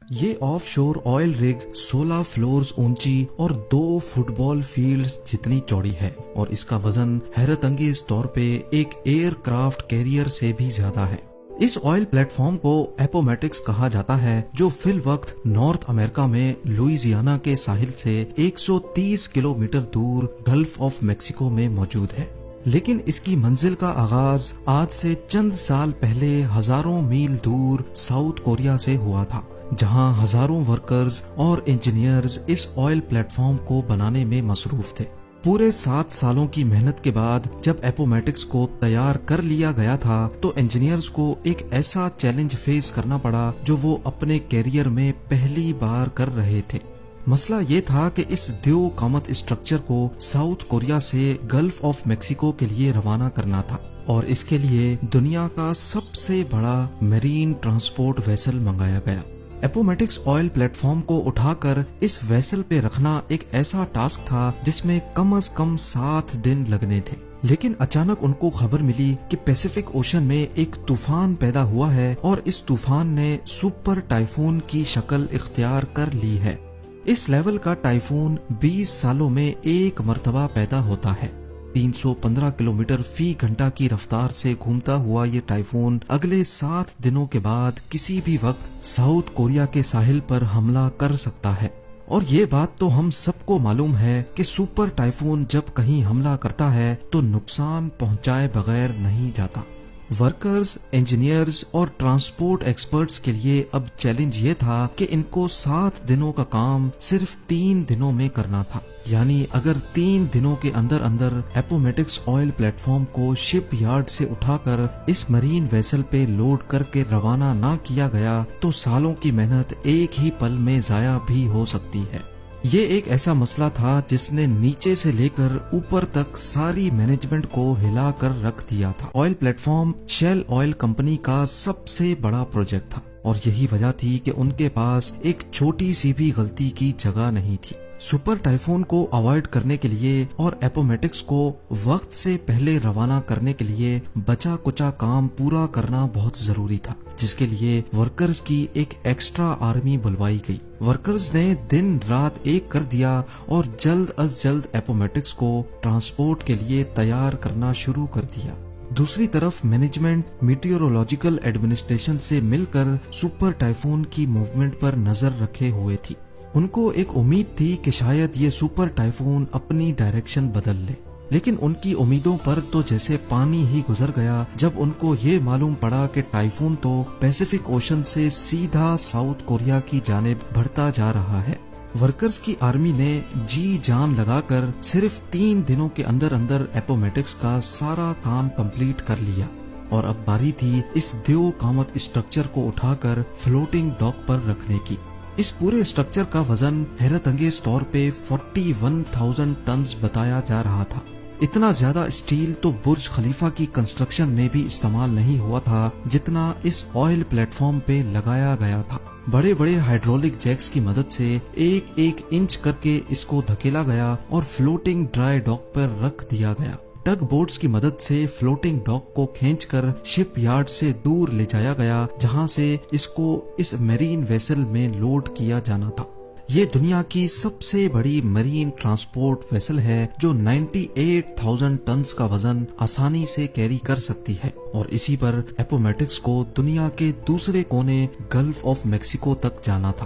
یہ آف شور آئل رگ 16 فلورز اونچی اور 2 فٹ بال فیلڈز جتنی چوڑی ہے، اور اس کا وزن حیرت انگیز طور پہ ایک ایئر کرافٹ کیریئر سے بھی زیادہ ہے۔ اس آئل پلیٹ فارم کو اپومیٹکس کہا جاتا ہے، جو فی الوقت نارتھ امریکہ میں لوئیزیانا کے ساحل سے 130 کلومیٹر دور گلف آف میکسیکو میں موجود ہے۔ لیکن اس کی منزل کا آغاز آج سے چند سال پہلے ہزاروں میل دور ساؤتھ کوریا سے ہوا تھا، جہاں ہزاروں ورکرز اور انجینئرز اس آئل پلیٹ فارم کو بنانے میں مصروف تھے۔ پورے 7 سالوں کی محنت کے بعد جب اپومیٹکس کو تیار کر لیا گیا تھا تو انجینئرز کو ایک ایسا چیلنج فیس کرنا پڑا جو وہ اپنے کیریئر میں پہلی بار کر رہے تھے۔ مسئلہ یہ تھا کہ اس دیو قامت اسٹرکچر کو ساؤتھ کوریا سے گلف آف میکسیکو کے لیے روانہ کرنا تھا، اور اس کے لیے دنیا کا سب سے بڑا میرین ٹرانسپورٹ ویسل منگایا گیا۔ اپومیٹکس آئل پلیٹ فارم کو اٹھا کر اس ویسل پہ رکھنا ایک ایسا ٹاسک تھا جس میں کم از کم 7 دن لگنے تھے۔ لیکن اچانک ان کو خبر ملی کہ پیسیفک اوشن میں ایک طوفان پیدا ہوا ہے، اور اس طوفان نے سپر ٹائفون کی شکل اختیار کر لی ہے۔ اس لیول کا ٹائفون 20 سالوں میں ایک مرتبہ پیدا ہوتا ہے۔ 315 کلومیٹر فی گھنٹہ کی رفتار سے گھومتا ہوا یہ ٹائفون اگلے 7 دنوں کے بعد کسی بھی وقت ساؤتھ کوریا کے ساحل پر حملہ کر سکتا ہے۔ اور یہ بات تو ہم سب کو معلوم ہے کہ سپر ٹائفون جب کہیں حملہ کرتا ہے تو نقصان پہنچائے بغیر نہیں جاتا۔ ورکرز، انجینئرز اور ٹرانسپورٹ ایکسپرٹس کے لیے اب چیلنج یہ تھا کہ ان کو 7 دنوں کا کام صرف 3 دنوں میں کرنا تھا۔ یعنی اگر 3 دنوں کے اندر اندر اپومیٹکس آئل پلیٹ فارم کو شپ یارڈ سے اٹھا کر اس مرین ویسل پہ لوڈ کر کے روانہ نہ کیا گیا تو سالوں کی محنت ایک ہی پل میں ضائع بھی ہو سکتی ہے۔ یہ ایک ایسا مسئلہ تھا جس نے نیچے سے لے کر اوپر تک ساری مینجمنٹ کو ہلا کر رکھ دیا تھا۔ Oil plate form shell oil company کا سب سے بڑا پروجیکٹ تھا، اور یہی وجہ تھی کہ ان کے پاس ایک چھوٹی سی بھی غلطی کی جگہ نہیں تھی۔ سپر ٹائفون کو اوائڈ کرنے کے لیے اور اپومیٹکس کو وقت سے پہلے روانہ کرنے کے لیے بچا کچا کام پورا کرنا بہت ضروری تھا، جس کے لیے ورکرز کی ایک ایکسٹرا آرمی بلوائی گئی۔ ورکرز نے دن رات ایک کر دیا اور جلد از جلد اپومیٹکس کو ٹرانسپورٹ کے لیے تیار کرنا شروع کر دیا۔ دوسری طرف مینجمنٹ میٹیورولوجیکل ایڈمنسٹریشن سے مل کر سپر ٹائفون کی موومنٹ پر نظر رکھے ہوئے تھی۔ ان کو ایک امید تھی کہ شاید یہ سپر ٹائفون اپنی ڈائریکشن بدل لے، لیکن ان کی امیدوں پر تو جیسے پانی ہی گزر گیا جب ان کو یہ معلوم پڑا کہ ٹائفون تو پیسیفک اوشن سے سیدھا ساؤتھ کوریا کی جانب بڑھتا جا رہا ہے۔ ورکرز کی آرمی نے جی جان لگا کر صرف 3 دنوں کے اندر اندر اپومیٹکس کا سارا کام کمپلیٹ کر لیا، اور اب باری تھی اس دیو قامت اسٹرکچر کو اٹھا کر فلوٹنگ ڈاک پر رکھنے کی۔ اس پورے اسٹرکچر کا وزن حیرت انگیز طور پہ 41,000 ٹنز بتایا جا رہا تھا۔ اتنا زیادہ اسٹیل تو برج خلیفہ کی کنسٹرکشن میں بھی استعمال نہیں ہوا تھا جتنا اس آئل پلیٹ فارم پہ لگایا گیا تھا۔ بڑے بڑے ہائیڈرولک جیکس کی مدد سے ایک ایک انچ کر کے اس کو دھکیلا گیا اور فلوٹنگ ڈرائی ڈاک پر رکھ دیا گیا۔ ٹگ بورڈز کی مدد سے فلوٹنگ ڈاک کو کھینچ کر شپ یارڈ سے دور لے جایا گیا، جہاں سے اس کو اس میرین ویسل میں لوڈ کیا جانا تھا۔ یہ دنیا کی سب سے بڑی مرین ٹرانسپورٹ ویسل ہے جو 98,000 ٹنز کا وزن آسانی سے کیری کر سکتی ہے، اور اسی پر اپومیٹکس کو دنیا کے دوسرے کونے گلف آف میکسیکو تک جانا تھا۔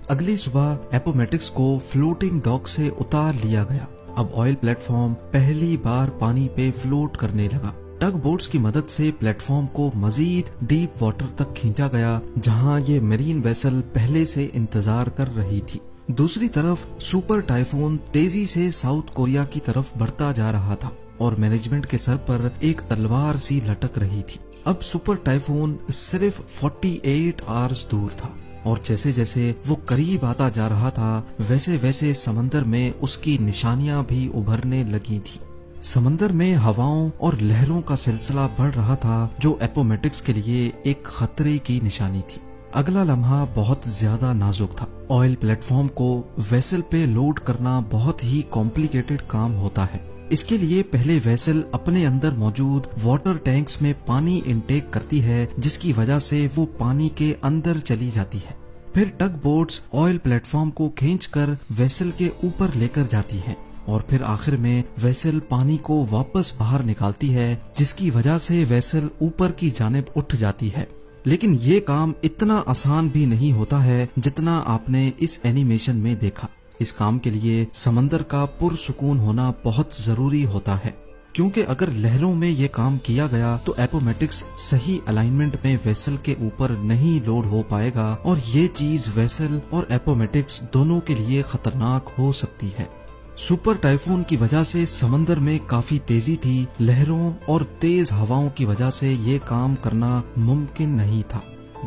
اگلی صبح اپومیٹکس کو فلوٹنگ ڈاک سے اتار لیا گیا۔ اب آئل پلیٹ فارم پہلی بار پانی پہ فلوٹ کرنے لگا۔ ٹگ بورڈز کی مدد سے پلیٹ فارم کو مزید ڈیپ واٹر تک کھینچا گیا، جہاں یہ میرین ویسل پہلے سے انتظار کر رہی تھی۔ دوسری طرف سپر ٹائفون تیزی سے ساؤتھ کوریا کی طرف بڑھتا جا رہا تھا، اور مینجمنٹ کے سر پر ایک تلوار سی لٹک رہی تھی۔ اب سپر ٹائفون صرف 48 آورز دور تھا، اور جیسے جیسے وہ قریب آتا جا رہا تھا ویسے ویسے سمندر میں اس کی نشانیاں بھی ابھرنے لگی تھی۔ سمندر میں ہواؤں اور لہروں کا سلسلہ بڑھ رہا تھا جو اپومیٹکس کے لیے ایک خطرے کی نشانی تھی۔ اگلا لمحہ بہت زیادہ نازک تھا۔ آئل پلیٹ فارم کو ویسل پہ لوڈ کرنا بہت ہی کمپلیکیٹڈ کام ہوتا ہے۔ اس کے لیے پہلے ویسل اپنے اندر موجود واٹر ٹینکس میں پانی انٹیک کرتی ہے، جس کی وجہ سے وہ پانی کے اندر چلی جاتی ہے۔ پھر tug boats oil platform کو کھینچ کر ویسل کے اوپر لے کر جاتی ہیں اور پھر آخر میں ویسل پانی کو واپس باہر نکالتی ہے، جس کی وجہ سے ویسل اوپر کی جانب اٹھ جاتی ہے۔ لیکن یہ کام اتنا آسان بھی نہیں ہوتا ہے جتنا آپ نے اس اینیمیشن میں دیکھا۔ اس کام کے لیے سمندر کا پرسکون ہونا بہت ضروری ہوتا ہے، کیونکہ اگر لہروں میں یہ کام کیا گیا تو ایپومیٹکس صحیح الائنمنٹ میں ویسل کے اوپر نہیں لوڈ ہو پائے گا، اور یہ چیز ویسل اور ایپومیٹکس دونوں کے لیے خطرناک ہو سکتی ہے۔ سپر ٹائفون کی وجہ سے سمندر میں کافی تیزی تھی، لہروں اور تیز ہواؤں کی وجہ سے یہ کام کرنا ممکن نہیں تھا۔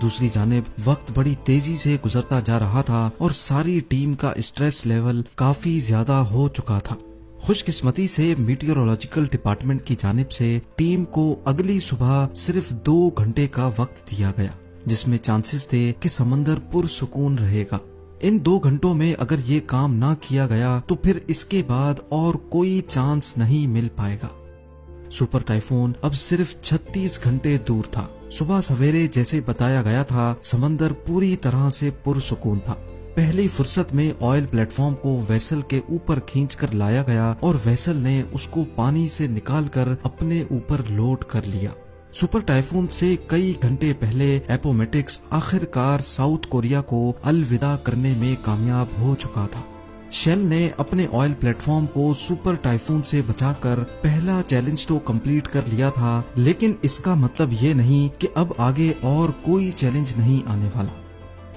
دوسری جانب وقت بڑی تیزی سے گزرتا جا رہا تھا اور ساری ٹیم کا اسٹریس لیول کافی زیادہ ہو چکا تھا۔ خوش قسمتی سے میٹیورولوجیکل ڈپارٹمنٹ کی جانب سے ٹیم کو اگلی صبح صرف 2 گھنٹے کا وقت دیا گیا، جس میں چانسز تھے کہ سمندر پرسکون رہے گا۔ ان 2 گھنٹوں میں اگر یہ کام نہ کیا گیا تو پھر اس کے بعد اور کوئی چانس نہیں مل پائے گا۔ سپر ٹائفون اب صرف 36 گھنٹے دور تھا۔ صبح سویرے جیسے بتایا گیا تھا، سمندر پوری طرح سے پرسکون تھا۔ پہلی فرصت میں آئل پلیٹ فارم کو ویسل کے اوپر کھینچ کر لایا گیا اور ویسل نے اس کو پانی سے نکال کر اپنے اوپر لوڈ کر لیا۔ سپر ٹائفون سے کئی گھنٹے پہلے ایپومیٹکس آخر کار ساؤتھ کوریا کو الوداع کرنے میں کامیاب ہو چکا تھا۔ شیل نے اپنے آئل پلیٹ فارم کو سپر ٹائفون سے بچا کر پہلا چیلنج تو کمپلیٹ کر لیا تھا، لیکن اس کا مطلب یہ نہیں کہ اب آگے اور کوئی چیلنج نہیں آنے والا۔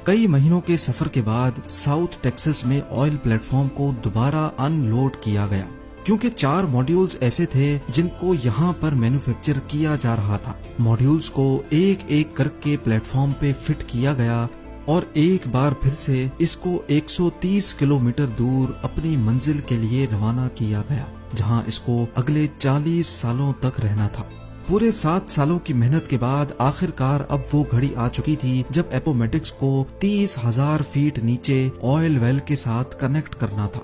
کئی مہینوں کے سفر کے بعد ساؤتھ ٹیکسس میں آئل پلیٹ فارم کو دوبارہ ان لوڈ کیا گیا، کیونکہ 4 ماڈیولز ایسے تھے جن کو یہاں پر مینوفیکچر کیا جا رہا تھا۔ ماڈیولز کو ایک ایک کر کے پلیٹ فارم پہ فٹ کیا گیا اور ایک بار پھر سے اس کو 130 کلومیٹر دور اپنی منزل کے لیے روانہ کیا گیا، جہاں اس کو اگلے 40 سالوں تک رہنا تھا۔ پورے 7 سالوں کی محنت کے بعد آخر کار اب وہ گھڑی آ چکی تھی جب ایپومیٹکس کو 30,000 فیٹ نیچے آئل ویل کے ساتھ کنیکٹ کرنا تھا۔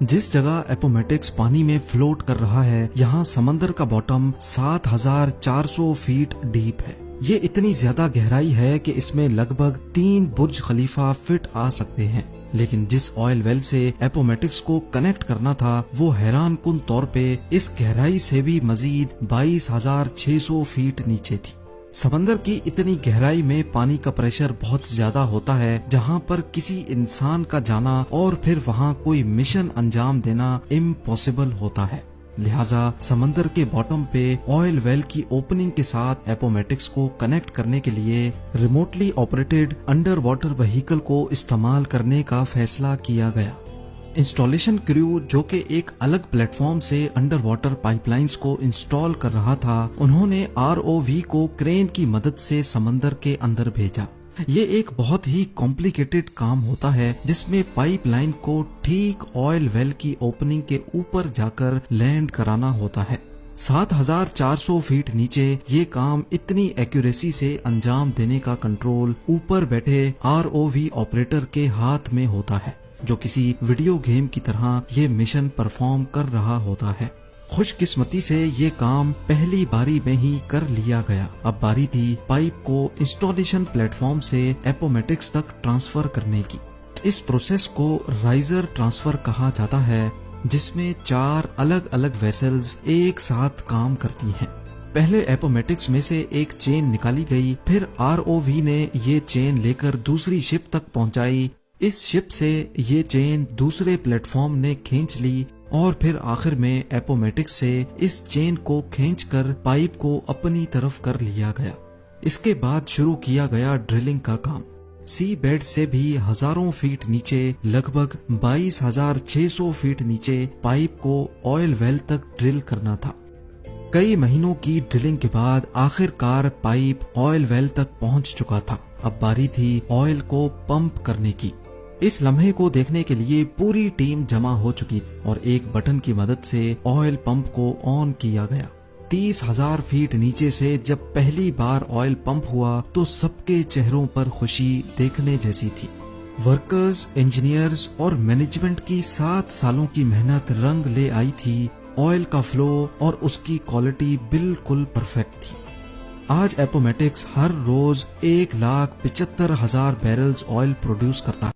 جس جگہ ایپومیٹکس پانی میں فلوٹ کر رہا ہے، یہاں سمندر کا باٹم 7,400 فیٹ ڈیپ ہے۔ یہ اتنی زیادہ گہرائی ہے کہ اس میں لگ بھگ 3 برج خلیفہ فٹ آ سکتے ہیں، لیکن جس آئل ویل سے ایپومیٹکس کو کنیکٹ کرنا تھا وہ حیران کن طور پہ اس گہرائی سے بھی مزید 22,600 فیٹ نیچے تھی۔ سمندر کی اتنی گہرائی میں پانی کا پریشر بہت زیادہ ہوتا ہے، جہاں پر کسی انسان کا جانا اور پھر وہاں کوئی مشن انجام دینا امپاسبل ہوتا ہے۔ لہٰذا سمندر کے باٹم پہ آئل ویل کی اوپننگ کے ساتھ ایپومیٹکس کو کنیکٹ کرنے کے لیے remotely operated under water vehicle کو استعمال کرنے کا فیصلہ کیا گیا۔ انسٹالیشن کریو جو کہ ایک الگ پلیٹ فارم سے انڈر واٹر پائپ لائنز کو انسٹال کر رہا تھا، انہوں نے ROV کو کرین کی مدد سے سمندر کے اندر بھیجا۔ یہ ایک بہت ہی کمپلیکیٹڈ کام ہوتا ہے جس میں پائپ لائن کو ٹھیک آئل ویل کی اوپننگ کے اوپر جا کر لینڈ کرانا ہوتا ہے۔ 7,400 فیٹ نیچے یہ کام اتنی ایکوریسی سے انجام دینے کا کنٹرول اوپر بیٹھے ROV آپریٹر کے ہاتھ میں ہوتا ہے، جو کسی ویڈیو گیم کی طرح یہ مشن پرفارم کر رہا ہوتا ہے۔ خوش قسمتی سے یہ کام پہلی باری میں ہی کر لیا گیا۔ اب باری تھی پائپ کو انسٹالیشن پلیٹ فارم سے ایپومیٹکس تک ٹرانسفر کرنے کی۔ اس پروسیس کو رائزر ٹرانسفر کہا جاتا ہے، جس میں 4 الگ الگ ویسلز ایک ساتھ کام کرتی ہیں۔ پہلے ایپومیٹکس میں سے ایک چین نکالی گئی، پھر ROV نے یہ چین لے کر دوسری شپ تک پہنچائی۔ اس شپ سے یہ چین دوسرے پلیٹ فارم نے کھینچ لی اور پھر آخر میں ایپومیٹکس سے اس چین کو کھینچ کر پائپ کو اپنی طرف کر لیا گیا۔ اس کے بعد شروع کیا گیا ڈرلنگ کا کام۔ سی بیڈ سے بھی ہزاروں فیٹ نیچے، لگ بھگ 22,600 فیٹ نیچے پائپ کو آئل ویل تک ڈرل کرنا تھا۔ کئی مہینوں کی ڈرلنگ کے بعد آخر کار پائپ آئل ویل تک پہنچ چکا تھا۔ اب باری تھی آئل کو پمپ کرنے کی۔ اس لمحے کو دیکھنے کے لیے پوری ٹیم جمع ہو چکی اور ایک بٹن کی مدد سے آئل پمپ کو آن کیا گیا۔ 30,000 فیٹ نیچے سے جب پہلی بار آئل پمپ ہوا تو سب کے چہروں پر خوشی دیکھنے جیسی تھی۔ ورکرز، انجینئرز اور مینجمنٹ کی 7 سالوں کی محنت رنگ لے آئی تھی۔ آئل کا فلو اور اس کی کوالٹی بالکل پرفیکٹ تھی۔ آج اپومیٹکس ہر روز 1,75,000 بیرلز آئل پروڈیوس کرتا ہے۔